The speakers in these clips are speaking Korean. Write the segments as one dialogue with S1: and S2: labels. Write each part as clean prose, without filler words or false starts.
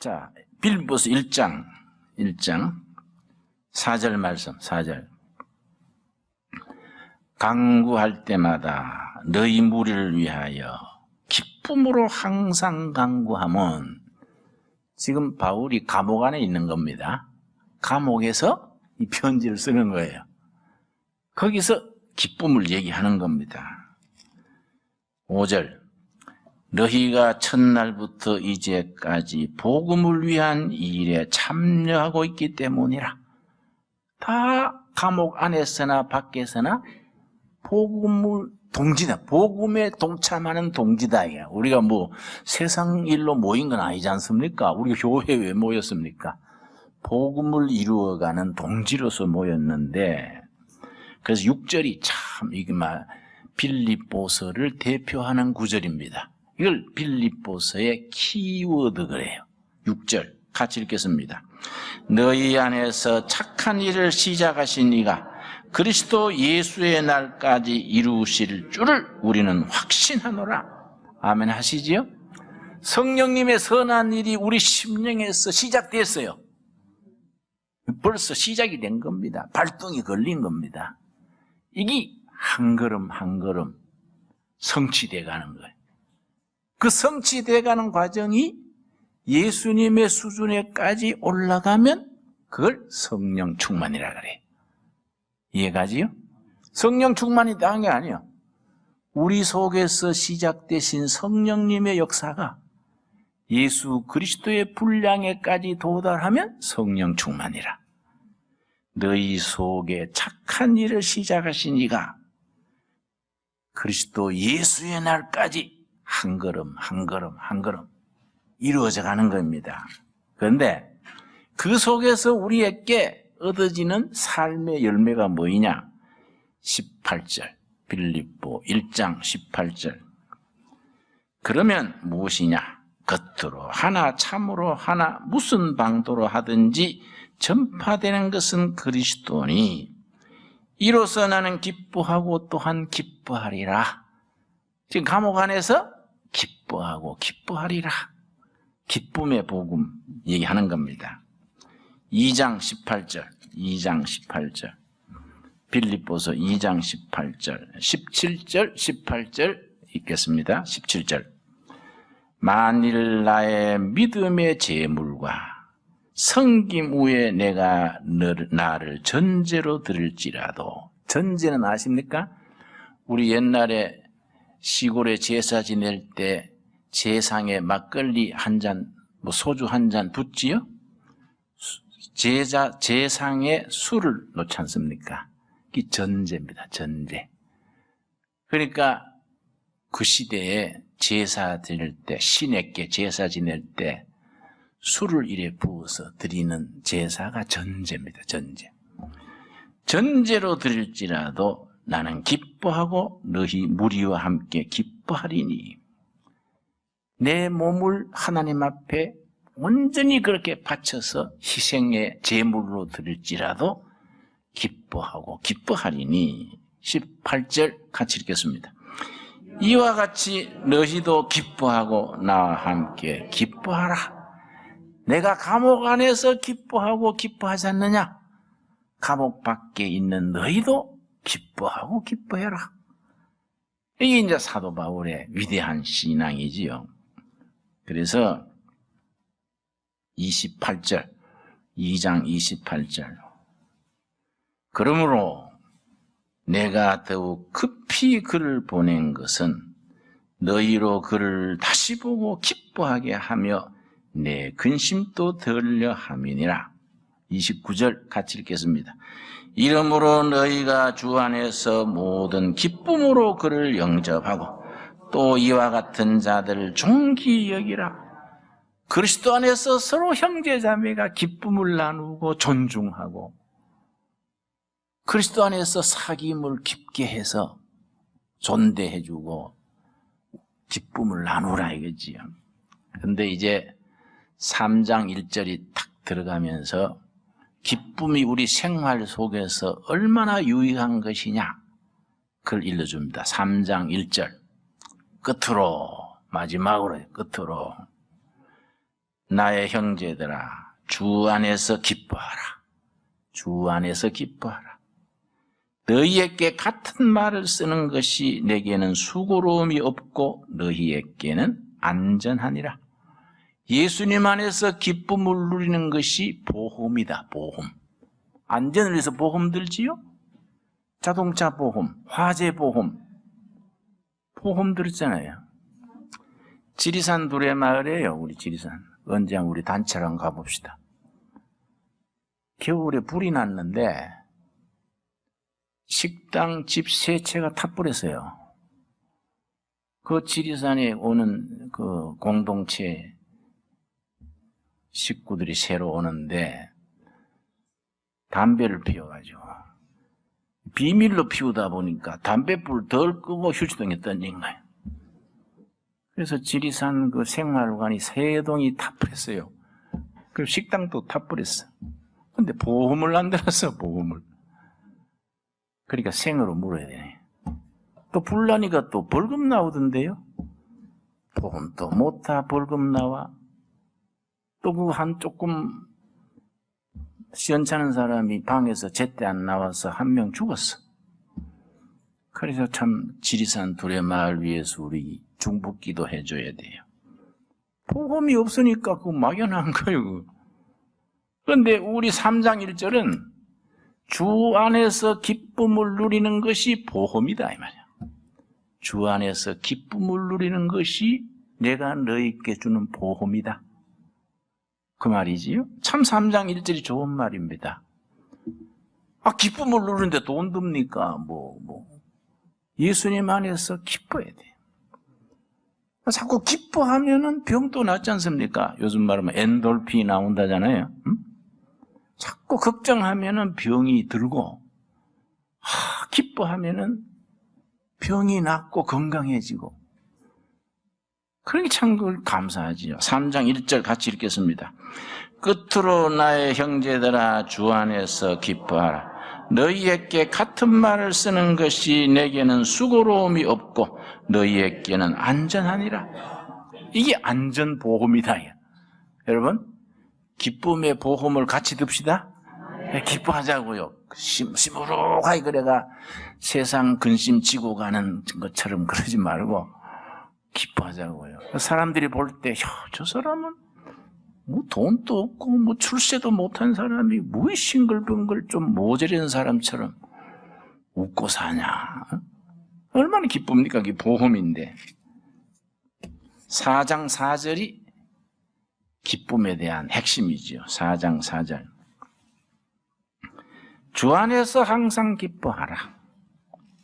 S1: 자, 빌립보서 1장 4절 말씀, 4절. 강구할 때마다 너희 무리를 위하여 기쁨으로 항상 강구하면, 지금 바울이 감옥 안에 있는 겁니다. 감옥에서 이 편지를 쓰는 거예요. 거기서 기쁨을 얘기하는 겁니다. 5절. 너희가 첫날부터 이제까지 복음을 위한 일에 참여하고 있기 때문이라. 다 감옥 안에서나 밖에서나 복음을 동지다. 복음에 동참하는 동지다. 우리가 뭐 세상 일로 모인 건 아니지 않습니까? 우리가 교회에 왜 모였습니까? 복음을 이루어가는 동지로서 모였는데, 그래서 6절이 참 이게 막 빌립보서를 대표하는 구절입니다. 이걸 빌립보서의 키워드 그래요. 6절 같이 읽겠습니다. 너희 안에서 착한 일을 시작하신 이가 그리스도 예수의 날까지 이루실 줄을 우리는 확신하노라. 아멘 하시지요? 성령님의 선한 일이 우리 심령에서 시작됐어요. 벌써 시작이 된 겁니다. 발동이 걸린 겁니다. 이게 한 걸음 한 걸음 성취돼 가는 거예요. 그 성취돼 가는 과정이 예수님의 수준에까지 올라가면 그걸 성령 충만이라 그래요. 이해가지요? 성령 충만이 다한 게 아니에요. 우리 속에서 시작되신 성령님의 역사가 예수 그리스도의 분량에까지 도달하면 성령 충만이라. 너희 속에 착한 일을 시작하신 이가 그리스도 예수의 날까지 한 걸음 한 걸음 한 걸음 이루어져 가는 겁니다. 그런데 그 속에서 우리에게 얻어지는 삶의 열매가 뭐이냐? 18절, 빌립보 1장 18절. 그러면 무엇이냐? 겉으로 하나 참으로 하나 무슨 방도로 하든지 전파되는 것은 그리스도니 이로써 나는 기뻐하고 또한 기뻐하리라. 지금 감옥 안에서 기뻐하고 기뻐하리라. 기쁨의 복음 얘기하는 겁니다. 2장 18절, 2장 18절. 빌립보서 2장 18절, 17절, 18절 읽겠습니다. 17절. 만일 나의 믿음의 제물과 성김 후에 내가 나를 전제로 드릴지라도, 전제는 아십니까? 우리 옛날에 시골에 제사 지낼 때 제상에 막걸리 한 잔, 뭐 소주 한 잔 붓지요? 제상에 술을 놓지 않습니까? 이게 전제입니다. 전제. 그러니까 그 시대에 제사 지낼 때, 신에게 제사 지낼 때 술을 이래 부어서 드리는 제사가 전제입니다. 전제. 전제로 드릴지라도 나는 기뻐하고 너희 무리와 함께 기뻐하리니. 내 몸을 하나님 앞에 온전히 그렇게 바쳐서 희생의 제물로 드릴지라도 기뻐하고 기뻐하리니. 18절 같이 읽겠습니다. 이와 같이 너희도 기뻐하고 나와 함께 기뻐하라. 내가 감옥 안에서 기뻐하고 기뻐하지 않느냐? 감옥 밖에 있는 너희도 기뻐하고 기뻐해라. 이게 이제 사도 바울의 위대한 신앙이지요. 그래서 28절, 2장 28절. 그러므로 내가 더욱 급히 그를 보낸 것은 너희로 그를 다시 보고 기뻐하게 하며 내 근심도 덜려 함이니라. 29절 같이 읽겠습니다. 이러므로 너희가 주 안에서 모든 기쁨으로 그를 영접하고 또 이와 같은 자들을 존귀히 여기라. 그리스도 안에서 서로 형제자매가 기쁨을 나누고 존중하고 그리스도 안에서 사귐을 깊게 해서 존대해주고 기쁨을 나누라 이거지요. 그런데 이제 3장 1절이 탁 들어가면서 기쁨이 우리 생활 속에서 얼마나 유익한 것이냐 그걸 일러줍니다. 3장 1절 끝으로, 마지막으로 끝으로 나의 형제들아 주 안에서 기뻐하라. 주 안에서 기뻐하라. 너희에게 같은 말을 쓰는 것이 내게는 수고로움이 없고 너희에게는 안전하니라. 예수님 안에서 기쁨을 누리는 것이 보험이다. 보험. 안전을 위해서 보험 들지요? 자동차 보험, 화재 보험, 보험 들었잖아요. 지리산 두레마을이에요. 우리 지리산. 언제 우리 단체랑 가봅시다. 겨울에 불이 났는데 식당 집 세 채가 타버렸어요. 그 지리산에 오는 그 공동체 식구들이 새로 오는데 담배를 피워가지고 비밀로 피우다 보니까 담배불 덜 끄고 휴지통에 던진 거예요. 그래서 지리산 그 생활관이 세 동이 타버렸어요. 그리고 식당도 타버렸어. 근데 보험을 안 들었어, 보험을. 그러니까 생으로 물어야 되네. 또 불나니까 또 벌금 나오던데요. 보험도 못하 벌금 나와. 또 그 한 조금 시원찮은 사람이 방에서 제때 안 나와서 한 명 죽었어. 그래서 참 지리산 두레마을 위해서 우리 중보기도 해줘야 돼요. 보험이 없으니까 그거 막연한 거예요. 그런데 우리 3장 1절은 주 안에서 기쁨을 누리는 것이 보험이다 이 말이야. 주 안에서 기쁨을 누리는 것이 내가 너희에게 주는 보험이다. 그 말이지요. 참 3장 1절이 좋은 말입니다. 기쁨을 누리는데 돈 듭니까? 예수님 안에서 기뻐야 돼요. 자꾸 기뻐하면은 병도 낫지 않습니까? 요즘 말하면 엔돌핀이 나온다잖아요. 자꾸 걱정하면은 병이 들고, 기뻐하면은 병이 낫고 건강해지고. 그러니 참 그걸 감사하지요. 3장 1절 같이 읽겠습니다. 끝으로 나의 형제들아 주 안에서 기뻐하라. 너희에게 같은 말을 쓰는 것이 내게는 수고로움이 없고 너희에게는 안전하니라. 이게 안전보험이다. 여러분 기쁨의 보험을 같이 듭시다. 기뻐하자고요. 시무룩하게 그래가 세상 근심 지고 가는 것처럼 그러지 말고 기뻐하자고요. 사람들이 볼 때 저 사람은 돈도 없고 출세도 못한 사람이 싱글벙글 좀 모자란 사람처럼 웃고 사냐. 얼마나 기쁩니까? 그게 보험인데. 4장 4절이 기쁨에 대한 핵심이죠. 4장 4절. 주 안에서 항상 기뻐하라.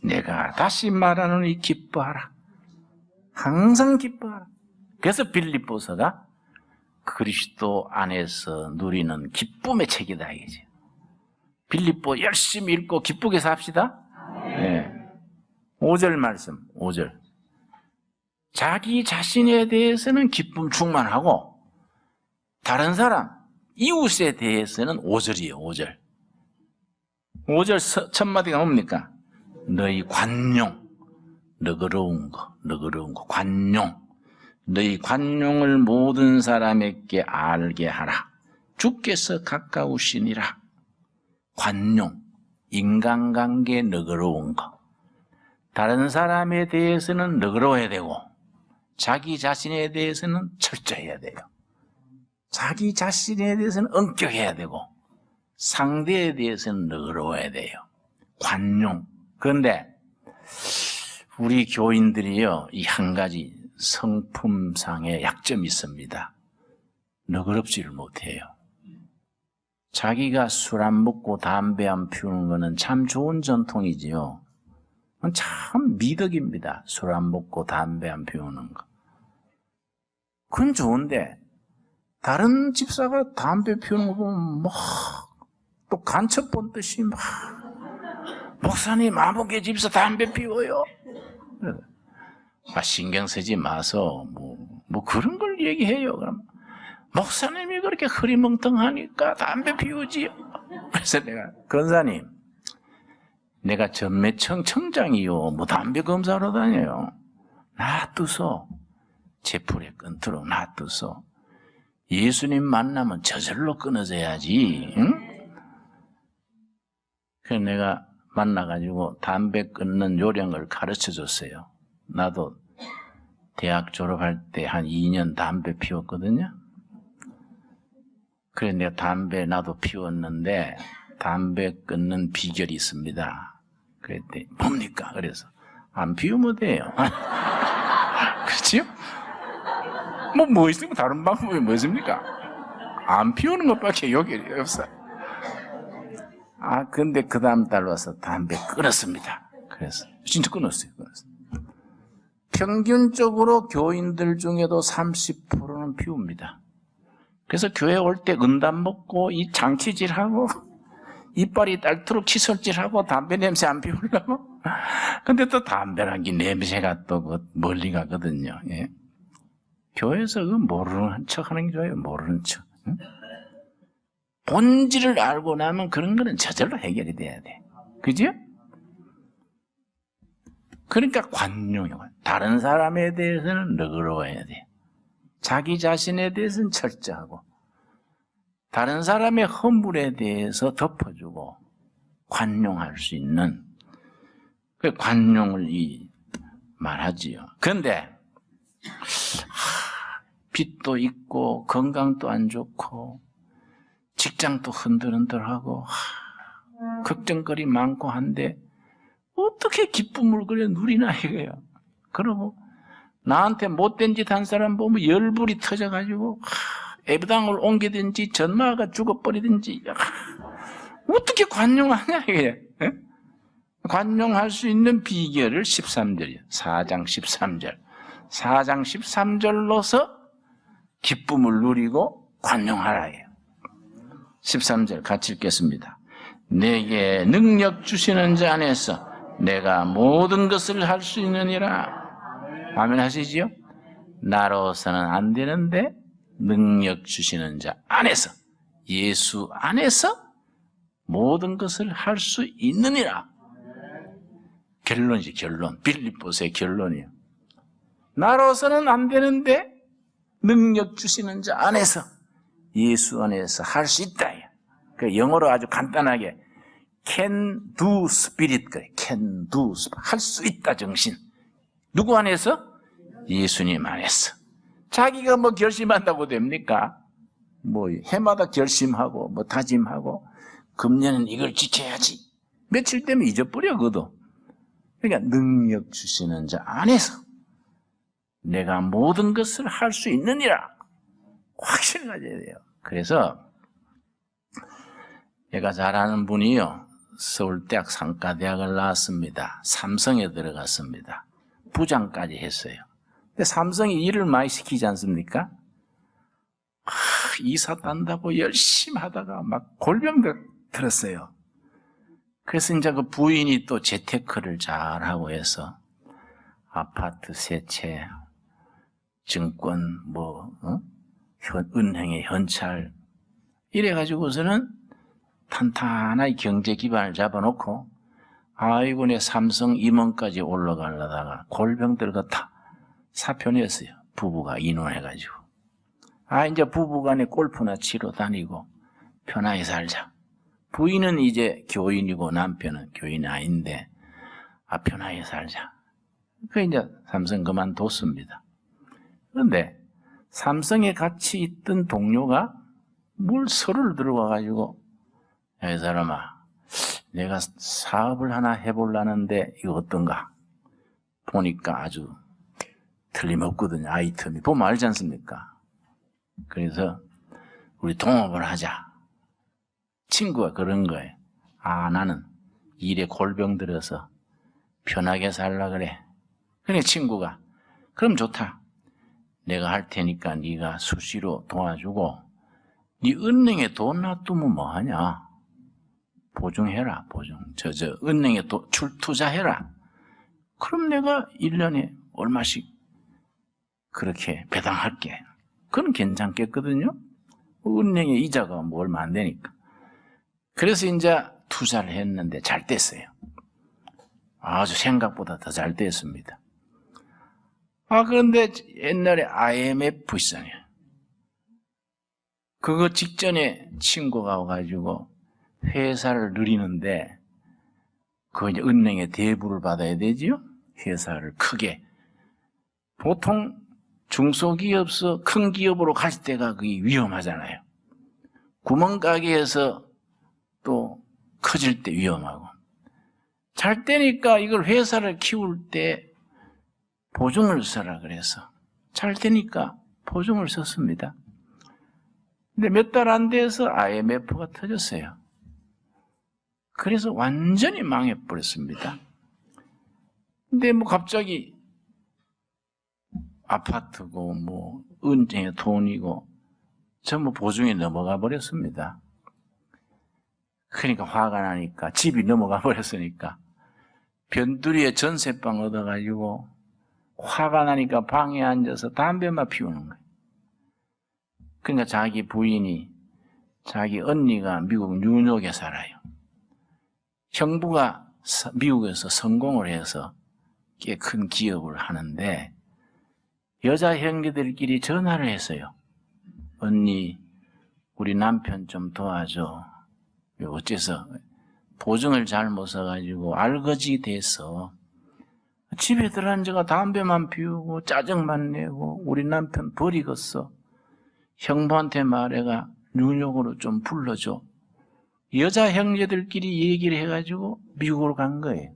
S1: 내가 다시 말하노니 기뻐하라. 항상 기뻐하라. 그래서 빌립보서가 그리스도 안에서 누리는 기쁨의 책이다 이거죠. 빌립보 열심히 읽고 기쁘게 삽시다. 네. 5절 말씀, 5절. 자기 자신에 대해서는 기쁨 충만하고 다른 사람, 이웃에 대해서는 5절이에요. 5절. 5절 첫 마디가 뭡니까? 너희 관용, 너그러운 거, 관용. 너희 관용을 모든 사람에게 알게 하라. 주께서 가까우시니라. 관용, 인간관계 너그러운 거. 다른 사람에 대해서는 너그러워야 되고 자기 자신에 대해서는 철저해야 돼요. 자기 자신에 대해서는 엄격해야 되고 상대에 대해서는 너그러워야 돼요. 관용. 그런데 우리 교인들이요, 이 한 가지 성품상의 약점이 있습니다. 너그럽지를 못해요. 자기가 술 안 먹고 담배 안 피우는 거는 참 좋은 전통이지요. 참 미덕입니다. 술 안 먹고 담배 안 피우는 거. 그건 좋은데 다른 집사가 담배 피우는 거 보면 또 간첩 본 듯이 목사님 아무개 집사 담배 피워요. 신경 쓰지 마서 그런 걸 얘기해요. 그럼 목사님이 그렇게 흐리멍텅하니까 담배 피우지요. 그래서 내가 권사님, 내가 전매청 청장이요. 담배 검사로 다녀요. 놔두소. 제풀에 끊도록 놔두소. 예수님 만나면 저절로 끊어져야지. 응? 그래서 내가 만나가지고 담배 끊는 요령을 가르쳐 줬어요. 나도 대학 졸업할 때 한 2년 담배 피웠거든요. 그래 내가 담배 나도 피웠는데 담배 끊는 비결이 있습니다. 그랬더니 뭡니까? 그래서 안 피우면 돼요. 그렇지요? 뭐 있으면 다른 방법이 뭐 있습니까? 안 피우는 것밖에 여기 없어. 근데 그 다음 달 와서 담배 끊었습니다. 그래서 진짜 끊었어요. 평균적으로 교인들 중에도 30%는 피웁니다. 그래서 교회 올 때 은담 먹고 이 장치질하고 이빨이 딸투록 칫솔질하고 담배 냄새 안 피우려고. 근데 또 담배란 게 냄새가 또 멀리 가거든요. 예. 교회에서 그 모르는 척 하는 게 좋아요. 모르는 척. 응? 본질을 알고 나면 그런 거는 저절로 해결이 돼야 돼. 그죠? 그러니까 관용이요. 다른 사람에 대해서는 너그러워야 돼. 자기 자신에 대해서는 철저하고, 다른 사람의 허물에 대해서 덮어주고 관용할 수 있는 그 관용을 말하지요. 그런데 빚도 있고 건강도 안 좋고 직장도 흔들흔들하고 걱정거리 많고 한데 어떻게 기쁨을 그래 누리나 이거야. 그러고 나한테 못된 짓 한 사람 보면 열불이 터져가지고 애부당을 옮기든지 전마가 죽어버리든지 어떻게 관용하냐 이게. 관용할 수 있는 비결을 13절이에요. 4장 13절. 4장 13절로서 기쁨을 누리고 관용하라예요. 13절 같이 읽겠습니다. 내게 능력 주시는 자 안에서 내가 모든 것을 할 수 있느니라. 아멘 하시지요? 나로서는 안 되는데 능력 주시는 자 안에서, 예수 안에서 모든 것을 할 수 있느니라. 결론이지, 결론. 빌립보서의 결론이에요. 나로서는 안 되는데 능력 주시는 자 안에서, 예수 안에서 할 수 있다. 그 영어로 아주 간단하게 can do spirit, can do, 할 수 있다 정신. 누구 안에서? 예수님 안에서. 자기가 뭐 결심한다고 됩니까? 뭐 해마다 결심하고 뭐 다짐하고 금년은 이걸 지켜야지. 며칠 되면 잊어버려 그도. 그러니까 능력 주시는 자 안에서 내가 모든 것을 할 수 있느니라. 확신을 가져야 돼요. 그래서 제가 잘 아는 분이요, 서울대학 상가대학을 나왔습니다. 삼성에 들어갔습니다. 부장까지 했어요. 근데 삼성이 일을 많이 시키지 않습니까? 이사 단다고 열심히 하다가 막 골병 들었어요. 그래서 이제 그 부인이 또 재테크를 잘하고 해서 아파트 세 채, 증권, 은행의 현찰, 이래가지고서는 탄탄하게 경제 기반을 잡아놓고, 아이고, 내 삼성 임원까지 올라가려다가 골병 들었다. 사표 냈어요. 부부가 인원해가지고. 이제 부부간에 골프나 치러 다니고 편하게 살자. 부인은 이제 교인이고 남편은 교인이 아닌데, 편하게 살자. 그 이제 삼성 그만뒀습니다. 그런데 삼성에 같이 있던 동료가 뭘 서류를 들어와가지고, 야, 이 사람아, 내가 사업을 하나 해보려는데 이거 어떤가? 보니까 아주 틀림없거든요. 아이템이. 보면 알지 않습니까? 그래서 우리 동업을 하자. 친구가 그런 거예요. 나는 일에 골병 들어서 편하게 살라 그래. 그래 친구가, 그럼 좋다. 내가 할 테니까 네가 수시로 도와주고, 네 은행에 돈 놔두면 뭐하냐? 보증해라, 보증. 은행에 투자해라. 그럼 내가 1년에 얼마씩 그렇게 배당할게. 그건 괜찮겠거든요? 은행의 이자가 뭐 얼마 안 되니까. 그래서 이제 투자를 했는데 잘 됐어요. 아주 생각보다 더 잘 됐습니다. 그런데 옛날에 IMF 있잖아요. 그거 직전에 친구가 와가지고 회사를 누리는데 그 이제 은행에 대부를 받아야 되지요. 회사를 크게. 보통 중소기업서 큰 기업으로 갈 때가 그게 위험하잖아요. 구멍가게에서 또 커질 때 위험하고. 잘 되니까 이걸 회사를 키울 때 보증을 써라 그래서 잘 되니까 보증을 썼습니다. 근데 몇 달 안 돼서 IMF가 터졌어요. 그래서 완전히 망해버렸습니다. 근데 뭐 갑자기 아파트고 뭐 은행에 돈이고 전부 보증에 넘어가 버렸습니다. 그러니까 화가 나니까 집이 넘어가 버렸으니까 변두리에 전세방 얻어가지고 화가 나니까 방에 앉아서 담배만 피우는 거예요. 그러니까 자기 부인이 자기 언니가 미국 뉴욕에 살아요. 형부가 미국에서 성공을 해서 꽤 큰 기업을 하는데 여자 형제들끼리 전화를 했어요. 언니, 우리 남편 좀 도와줘. 어째서 보증을 잘못 써가지고 알거지 돼서 집에 들어앉아가 담배만 피우고 짜증만 내고 우리 남편 버리겠어. 형부한테 말해가 뉴욕으로 좀 불러줘. 여자 형제들끼리 얘기를 해가지고 미국으로 간 거예요.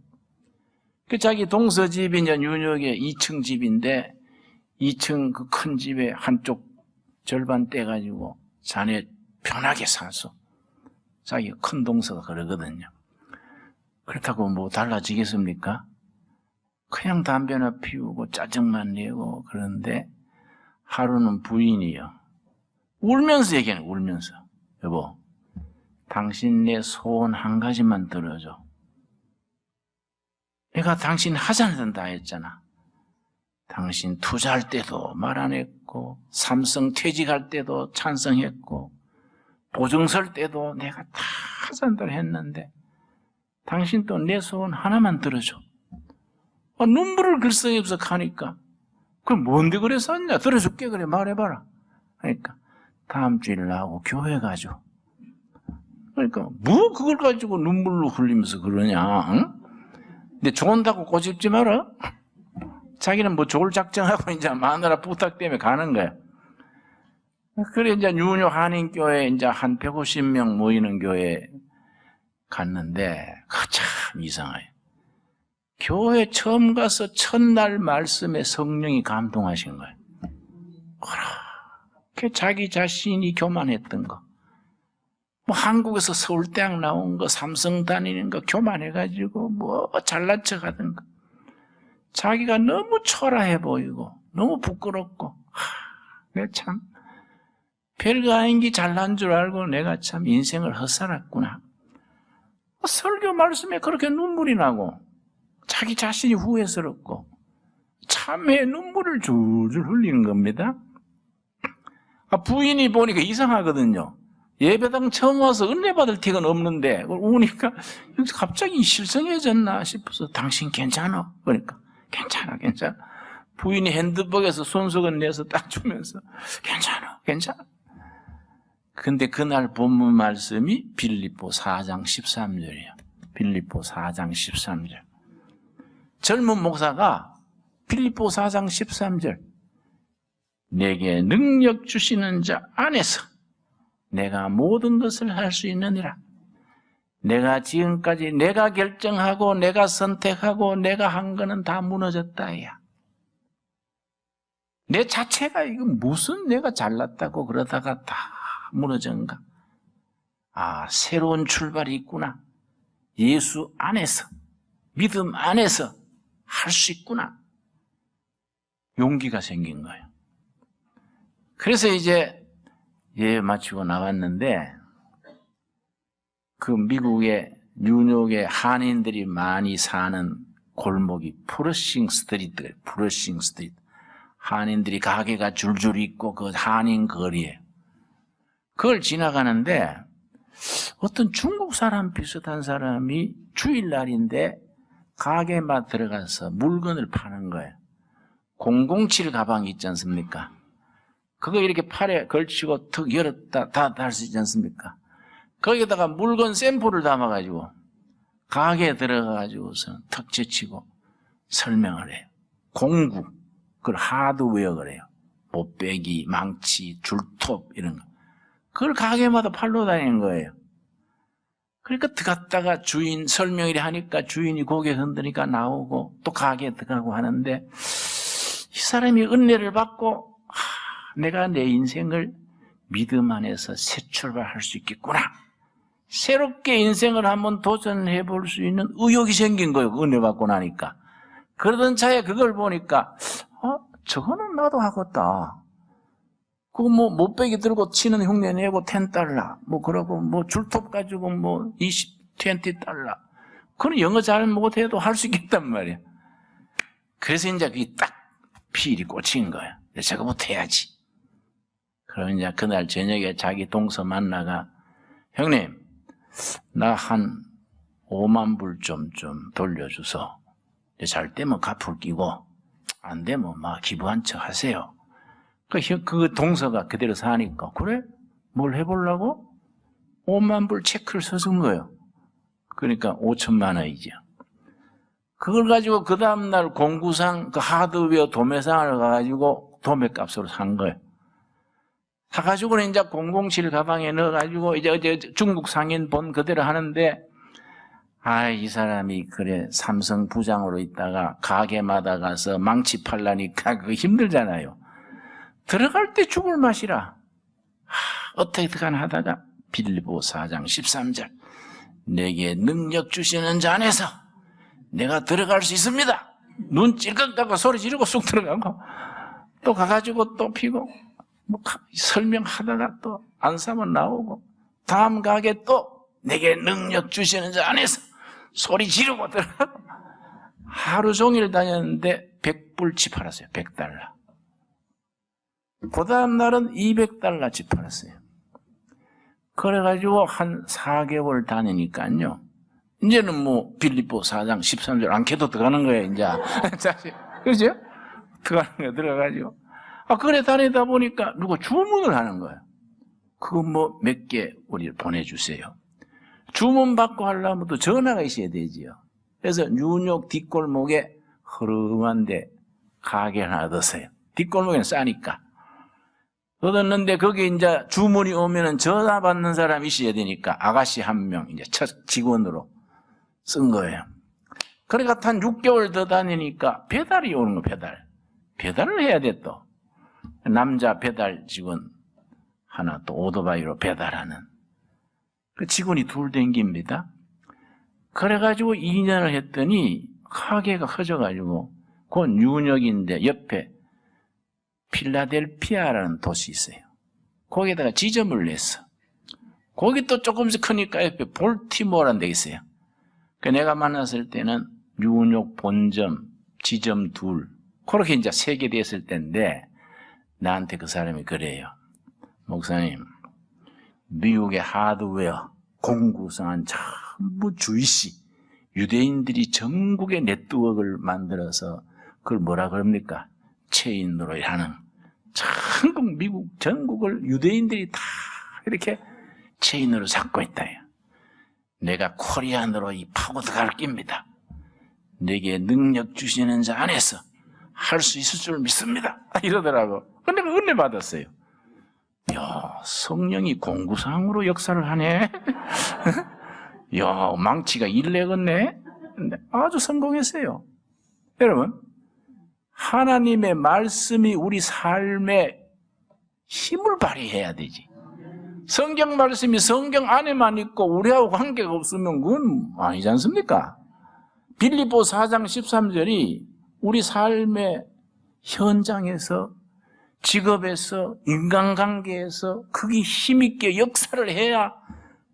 S1: 그 자기 동서집이 이제 뉴욕에 2층 집인데 2층 그 큰 집에 한쪽 절반 떼가지고 자네 편하게 사서 자기 큰 동서가 그러거든요. 그렇다고 뭐 달라지겠습니까? 그냥 담배나 피우고 짜증만 내고 그러는데 하루는 부인이요. 울면서 얘기하는 거예요. 울면서. 여보, 당신 내 소원 한 가지만 들어줘. 내가 당신 하자는 다 했잖아. 당신 투자할 때도 말 안 했고 삼성 퇴직할 때도 찬성했고 보증 설 때도 내가 다 하자는 했는데 당신 또 내 소원 하나만 들어줘. 눈물을 글썽이면서 하니까 그럼 뭔데 그래 썼냐? 들어줄게 그래 말해봐라. 그러니까 다음 주일 나하고 교회 가죠. 그러니까 뭐 그걸 가지고 눈물로 흘리면서 그러냐? 응? 근데 좋은다고 꼬집지 마라. 자기는 뭐 좋을 작정하고 이제 마누라 부탁 때문에 가는 거야. 그래 이제 뉴욕 한인교회 이제 한 150명 모이는 교회 갔는데 참 이상해요. 교회 처음 가서 첫날 말씀에 성령이 감동하신 거예요. 그렇게 자기 자신이 교만했던 거. 뭐 한국에서 서울대학 나온 거, 삼성 다니는 거 교만해가지고 뭐 잘난 척 하던 거. 자기가 너무 초라해 보이고 너무 부끄럽고 내가 참 별거 아닌 게 잘난 줄 알고 내가 참 인생을 헛살았구나. 설교 말씀에 그렇게 눈물이 나고 자기 자신이 후회스럽고 참회 눈물을 줄줄 흘리는 겁니다. 부인이 보니까 이상하거든요. 예배당 처음 와서 은혜 받을 티가 없는데 우니까 갑자기 실성해졌나 싶어서 당신 괜찮아? 그러니까 괜찮아. 부인이 핸드백에서 손수건 내서 딱 주면서 괜찮아. 근데 그날 본문 말씀이 빌립보 4장 13절이에요. 빌립보 4장 13절. 젊은 목사가 빌립보 4장 13절 내게 능력 주시는 자 안에서 내가 모든 것을 할 수 있느니라. 내가 지금까지 내가 결정하고 내가 선택하고 내가 한 거는 다 무너졌다. 야. 내 자체가 이거 무슨 내가 잘났다고 그러다가 다 무너진가. 새로운 출발이 있구나. 예수 안에서, 믿음 안에서 할 수 있구나. 용기가 생긴 거예요. 그래서 이제 예배 마치고 나왔는데 그 미국의 뉴욕의 한인들이 많이 사는 골목이 프러싱 스트리트. 한인들이 가게가 줄줄 있고 그 한인 거리에 그걸 지나가는데 어떤 중국 사람 비슷한 사람이 주일날인데 가게만 들어가서 물건을 파는 거예요. 007 가방 있지 않습니까? 그거 이렇게 팔에 걸치고 턱 열었다 닫았다 할 수 있지 않습니까? 거기다가 물건 샘플을 담아가지고 가게에 들어가가지고서 턱 제치고 설명을 해요. 공구, 그걸 하드웨어 그래요. 못배기, 망치, 줄톱 이런 거. 그걸 가게마다 팔러 다니는 거예요. 그러니까 들어갔다가 주인 설명을 하니까 주인이 고개 흔드니까 나오고 또 가게에 들어가고 하는데 이 사람이 은혜를 받고 내가 내 인생을 믿음 안에서 새 출발할 수 있겠구나. 새롭게 인생을 한번 도전해 볼 수 있는 의욕이 생긴 거예요. 은혜 받고 나니까. 그러던 차에 그걸 보니까 저거는 나도 하겠다. 그거 못배기 들고 치는 흉내 내고 $10, 그러고 줄톱 가지고 $20 그건 영어 잘 못해도 할 수 있겠단 말이야. 그래서 이제 그게 딱 필이 꽂힌 거야. 저거부터 해야지. 그러면 이제 그날 저녁에 자기 동서 만나가 형님, 나 한 5만 불 좀 돌려줘서 잘 되면 갚을 끼고 안 되면 기부한 척 하세요. 그 동서가 그대로 사니까 그래? 뭘 해보려고? 5만 불 체크를 써준 거예요. 그러니까 5천만 원이죠. 그걸 가지고 그 다음날 공구상 그 하드웨어 도매상을 가가지고 도매값으로 산 거예요. 사가지고는 이제 007 가방에 넣어가지고 이제 어제 중국 상인 본 그대로 하는데 이 사람이 그래 삼성 부장으로 있다가 가게마다 가서 망치 팔라니까 그거 힘들잖아요. 들어갈 때 죽을 맛이라. 어떻게든 하다가 빌립보 4장 13절 내게 능력 주시는 자 안에서 내가 들어갈 수 있습니다. 눈 찔끔 감고 소리 지르고 쑥 들어가고 또 가가지고 또 피고 설명하다가 또 안 사면 나오고 다음 가게 또 내게 능력 주시는 자 안에서 소리 지르고 들어가고 하루 종일 다녔는데 100불치 팔았어요. $100. 그 다음 날은 $200치 팔았어요. 그래가지고 한 4개월 다니니까요. 이제는 빌립보 4장 13절 안케도 들어가는 거예요, 이제. 그죠? 들어가는 거예요, 들어가가지고. 그래 다니다 보니까 누가 주문을 하는 거예요. 그거 몇 개 우리 보내주세요. 주문 받고 하려면 또 전화가 있어야 되지요. 그래서 뉴욕 뒷골목에 허름한데 가게 하나 얻었어요. 뒷골목에는 싸니까. 얻었는데 거기 이제 주문이 오면은 전화 받는 사람이 있어야 되니까 아가씨 한 명 이제 첫 직원으로 쓴 거예요. 그러니까 한 6개월 더 다니니까 배달이 오는 거 배달을 해야 돼 또. 남자 배달 직원 하나 또 오토바이로 배달하는 그 직원이 둘 댕깁니다. 그래가지고 2년을 했더니 가게가 커져가지고 그 뉴욕인데 옆에 필라델피아라는 도시 있어요. 거기에다가 지점을 냈어. 거기 또 조금씩 크니까 옆에 볼티모어라는 데 있어요. 내가 만났을 때는 뉴욕 본점, 지점 둘 그렇게 이제 3개 됐을 때인데 나한테 그 사람이 그래요. 목사님, 미국의 하드웨어, 공구성한 전부 주이시, 유대인들이 전국의 네트워크를 만들어서 그걸 뭐라 그럽니까? 체인으로 하는 전국 미국 전국을 유대인들이 다 이렇게 체인으로 잡고 있다. 내가 코리안으로 파고 들어갈 깁니다. 내게 능력 주시는 자 안에서 할 수 있을 줄 믿습니다. 이러더라고. 근데 은혜 받았어요. 야, 성령이 공구상으로 역사를 하네. 야, 망치가 일내겠네. 근데 아주 성공했어요. 여러분, 하나님의 말씀이 우리 삶에 힘을 발휘해야 되지. 성경 말씀이 성경 안에만 있고 우리하고 관계가 없으면 그건 아니지 않습니까? 빌립보 4장 13절이 우리 삶의 현장에서, 직업에서, 인간관계에서 그게 힘있게 역사를 해야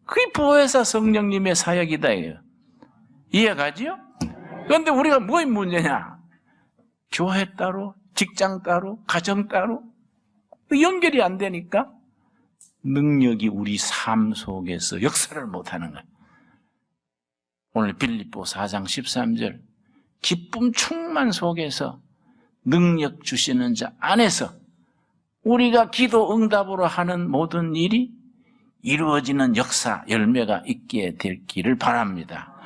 S1: 그게 보혜사 성령님의 사역이다. 이해가지요? 그런데 우리가 뭐의 문제냐? 교회 따로, 직장 따로, 가정 따로 연결이 안 되니까 능력이 우리 삶 속에서 역사를 못하는 거예요. 오늘 빌립보 4장 13절 기쁨 충만 속에서 능력 주시는 자 안에서 우리가 기도 응답으로 하는 모든 일이 이루어지는 역사, 열매가 있게 될 길을 바랍니다.